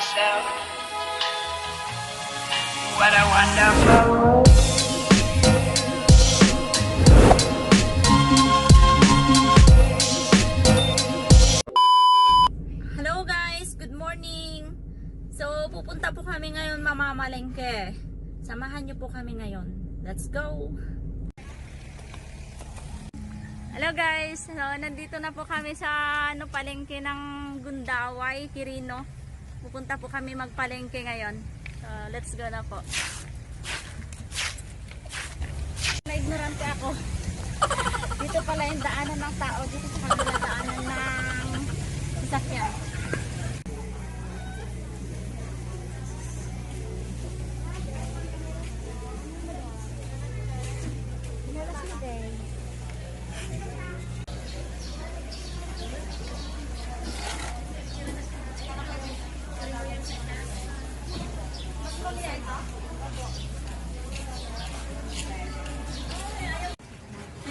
myself, what a wonderful world. Hello guys, good morning. So pupunta po kami ngayon mamamalengke. Samahan niyo po kami ngayon. Let's go. Hello guys, so, nandito na po kami sa palengke ng Gundaway, Quirino. Pupunta po kami magpalengke ngayon. So let's go na po. Na-ignorante ako. Dito pala yung daanan ng tao. Dito sa kanila daanan ng sasakyan.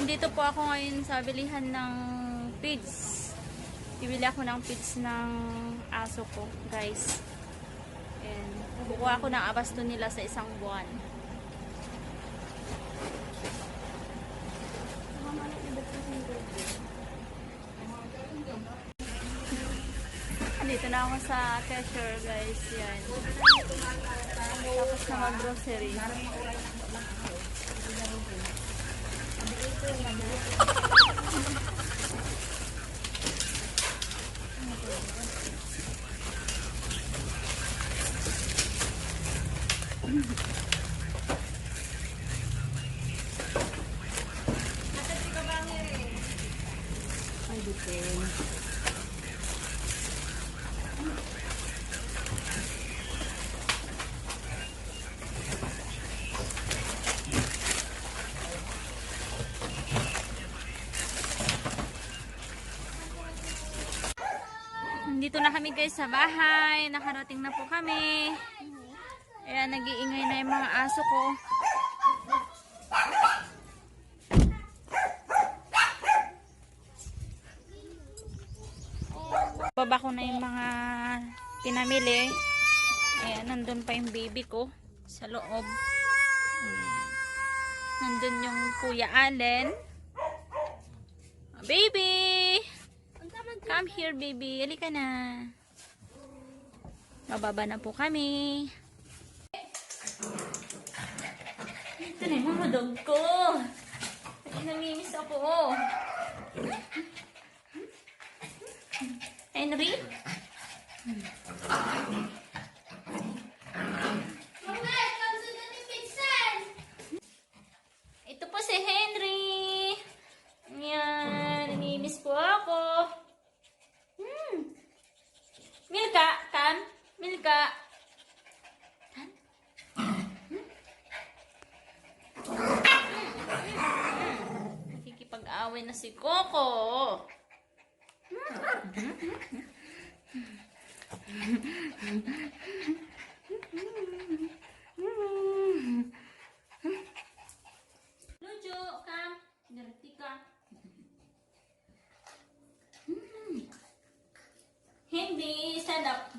Nandito po ako ngayon sa bilihan ng feeds. Bibili ako ng feeds ng aso ko, guys. And kukuha ako ng abasto nila sa isang buwan. Dito na ako sa cashier, guys. Yan. Tapos na mag-grocery. Ay, dito. Dito na kami guys sa bahay. Nakarating na po kami. Ayan, nag-iingay na yung mga aso ko. Baba ko na yung mga pinamili. Ayan, nandun pa yung baby ko sa loob. Nandun yung Kuya Allen. Baby! Come here, baby. Halika na. Bababa na po kami. Ito na yung mga dog ko. Namimiss ako. Henry? Ito po si Henry. Ayan. Namimiss po ako. Milka, kan? Milka. Kan? Nakikipag-away na si Coco. Lucu, kan? Ngerti ka? Hindi, stand up.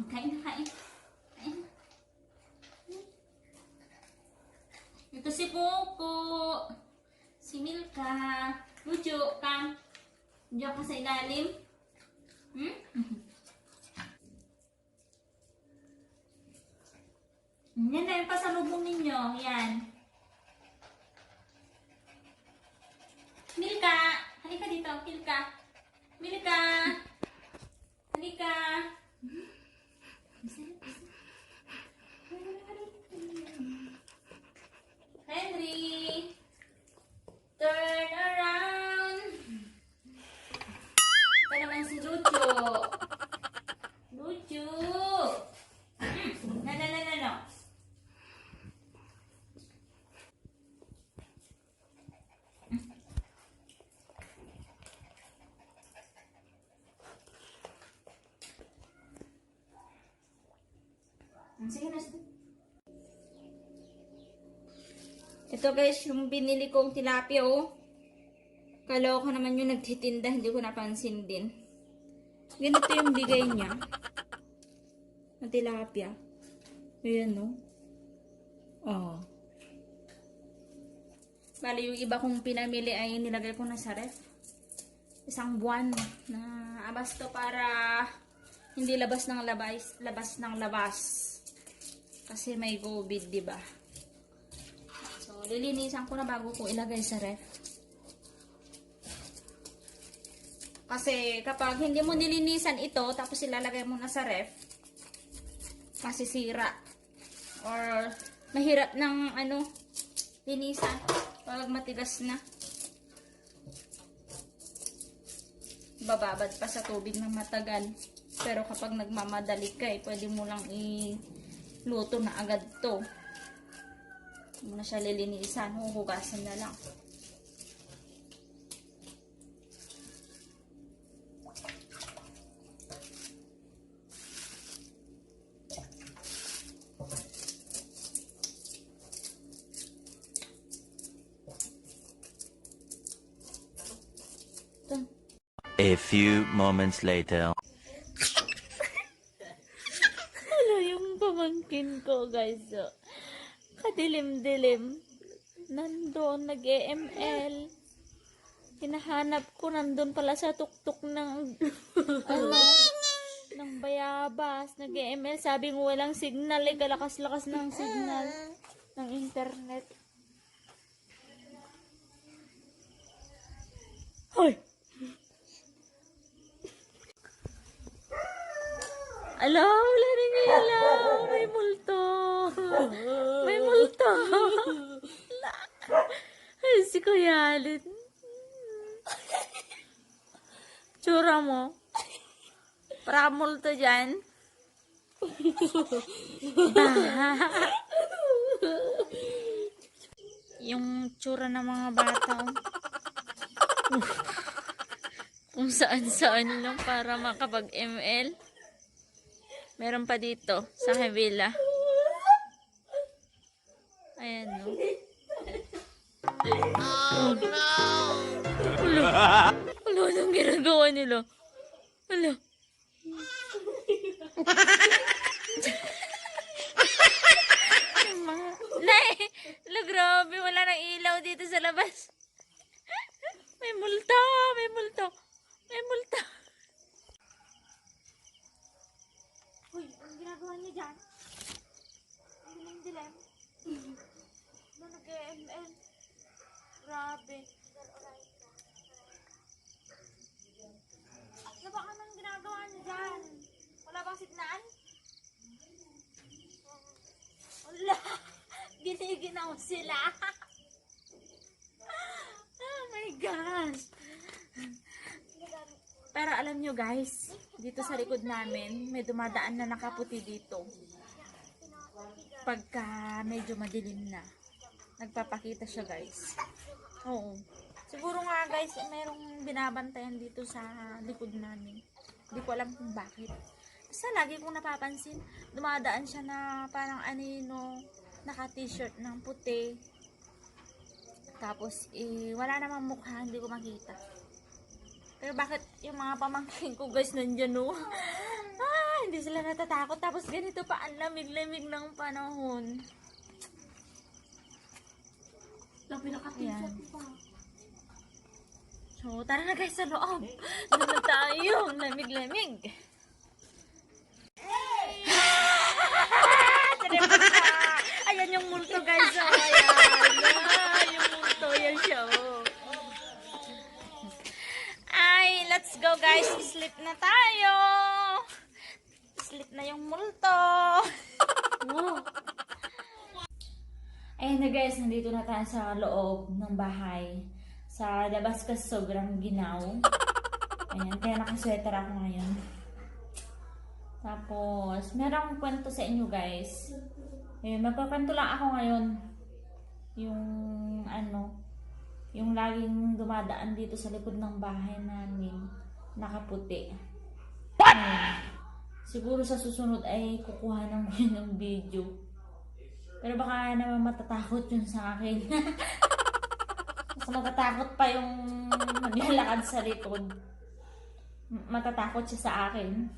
Kain na, kain. Ito si Popo. Si Milka. Lucu, kan? Diyan ka sa ilalim. Yan na yung pasalubong ninyo. Yan. Milka. Halika dito, Milka. Milka. Halika. Henry, turn around. Ito naman si Lucu. Lucu. No. Ito guys, yung binili kong tilapia oh. Kaloka naman yung nagtitinda, hindi ko napansin din. Ganito yung bigay niya. Na tilapia. Ayan no. Oh. Bali yung iba kong pinamili ay nilagay ko na sa ref. Isang buwan na abas to para hindi labas ng labas. Kasi may COVID, di ba? So, lilinisan ko na bago ko ilagay sa ref. Kasi kapag hindi mo nilinisan ito, tapos ilalagay mo na sa ref, masisira. Or mahirap ng linisan pag matigas na. Bababad pa sa tubig ng matagal. Pero kapag nagmamadali ka, pwede mo lang luto na agad to. Hindi mo na siya lilinisan, huhugasan na lang. A few moments later. Ano yung pamangkin ko, guys? So, kadilim-dilim. Nandun, nag-EML. Hinahanap ko, nandun pala sa tuktok ng, ng bayabas. Nag-EML. Sabi mo walang signal, kalakas-lakas ng signal ng internet. Hoy! Ala, wala rin ilaw. May multo. May multo. Ala. Ay, si Kuya Alin. Tsura mo. Para multo dyan. Yung tsura ng mga bata. Kung saan-saan lang para makapag-ML. Meron pa dito sa Havila. Ayan no. Oh no! Ulo! Ulo, anong ginagawa nila? Ulo! Nay! Ulo, grabe. Wala nang ilaw dito sa labas. May multo! May multo! May multo! Uy, ang ginagawa niyo dyan? Ang dilim-dilim. Ano nag-ML? Grabe. Ano ba anong ginagawa niyo dyan? Wala bang signal? Wala. Giniginaw sila. Oh my gosh. Pero alam nyo guys, dito sa likod namin, may dumadaan na nakaputi dito. Pagka medyo madilim na, nagpapakita siya guys. Oo. Siguro nga guys, merong binabantayan dito sa likod namin. Hindi ko alam kung bakit. Basta lagi kong napapansin, dumadaan siya na parang anino, naka-t-shirt ng puti. Tapos, wala namang mukha, hindi ko makita. Pero bakit yung mga pamangkin ko guys nandyan no? Hindi sila natatakot. Tapos ganito pa ang lamig-lamig ng panahon. Ayan. So tara na guys sa loob. Doon na tayo. Lamig-lamig. Ayan yung multo guys. Oh, ayan. Yung multo. Yan siya oh. Ay, let's go guys. Sleep na tayo. Sleep na yung multo. Ayun na guys, nandito na tayo sa loob ng bahay. Sa labas kasi sobrang ginaw. Ayan, kaya nakasweater ako ngayon. Tapos, merong kwento sa inyo guys. Ayun, magkakwento lang ako ngayon. Yung laging dumadaan dito sa likod ng bahay namin, nakaputi. Siguro sa susunod ay kukuha ng video. Pero baka naman matatakot yun sa akin. Mas matatakot pa yung maglalakad sa likod. Matatakot siya sa akin.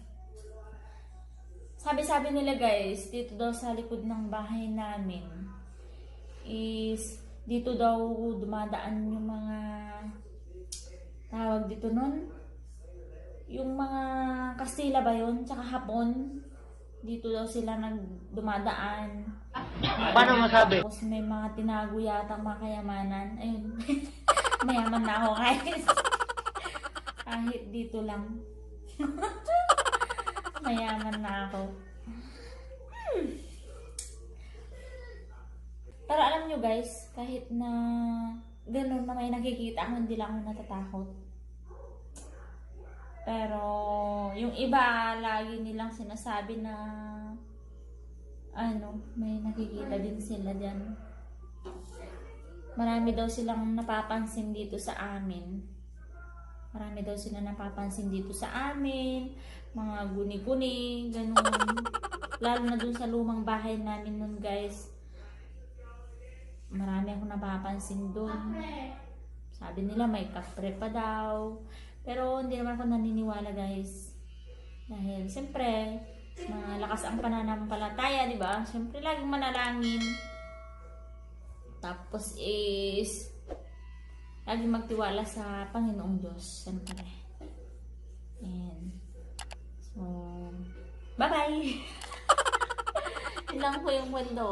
Sabi-sabi nila guys, dito daw sa likod ng bahay namin is dito daw dumadaan yung mga tawag dito nun. Yung mga Kastila ba yun? Tsaka Hapon. Dito daw sila dumadaan. Paano masabi? Tapos may mga tinago yatang mga kayamanan. Ayun. Mayaman na ako guys. Kahit dito lang. Mayaman na ako. Pero alam nyo guys, kahit na ganun na may nakikita ako, hindi lang ako natatakot. Pero yung iba, lagi nilang sinasabi na may nakikita din sila dyan. Marami daw silang napapansin dito sa amin. Marami daw sila napapansin dito sa amin. Mga guni-guni, ganun. Lalo na dun sa lumang bahay namin nun guys. Marami akong napapansin dun. Sabi nila may kapre pa daw. Pero hindi naman ako naniniwala guys. Dahil siyempre, malakas ang pananampalataya, di ba? Siyempre laging manalangin. Tapos is lagi magtiwala sa Panginoong Diyos. Siyempre. Ayan. So, bye-bye! Ilang po yung kwento.